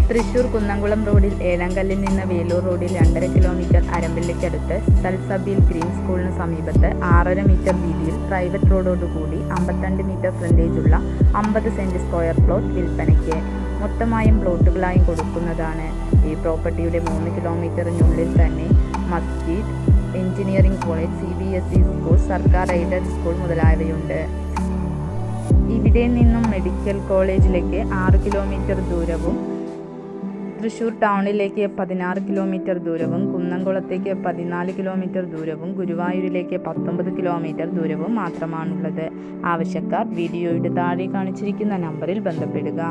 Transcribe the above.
തൃശൂർ കുന്നംകുളം റോഡിൽ ഏലങ്കല്ലിൽ നിന്ന് വേലൂർ റോഡിൽ 2.5 കിലോമീറ്റർ അരമ്പല്ലിക്കടുത്ത് സൽസബീൽ ഗ്രീൻ സ്കൂളിന് സമീപത്ത് 6.5 മീറ്റർ വീതിയിൽ പ്രൈവറ്റ് റോഡോടുകൂടി 52 മീറ്റർ ഫ്രണ്ടേജുള്ള 50 സെന്റ് സ്ക്വയർ പ്ലോട്ട് വിൽപ്പനയ്ക്ക്. മൊത്തമായും പ്ലോട്ടുകളായും കൊടുക്കുന്നതാണ്. ഈ പ്രോപ്പർട്ടിയുടെ 3 കിലോമീറ്ററിനുള്ളിൽ തന്നെ മസ്ജിദ്, എഞ്ചിനീയറിംഗ് കോളേജ്, CBSE സ്കൂൾ, സർക്കാർ എയ്ഡഡ് സ്കൂൾ മുതലായവയുണ്ട്. ഇവിടെ നിന്നും മെഡിക്കൽ കോളേജിലേക്ക് 6 കിലോമീറ്റർ ദൂരവും, തൃശൂർ ടൗണിലേക്ക് 16 കിലോമീറ്റർ ദൂരവും, കുന്നംകുളത്തേക്ക് 14 കിലോമീറ്റർ ദൂരവും, ഗുരുവായൂരിലേക്ക് 19 കിലോമീറ്റർ ദൂരവും മാത്രമാണുള്ളത്. ആവശ്യക്കാർ വീഡിയോയുടെ താഴെ കാണിച്ചിരിക്കുന്ന നമ്പറിൽ ബന്ധപ്പെടുക.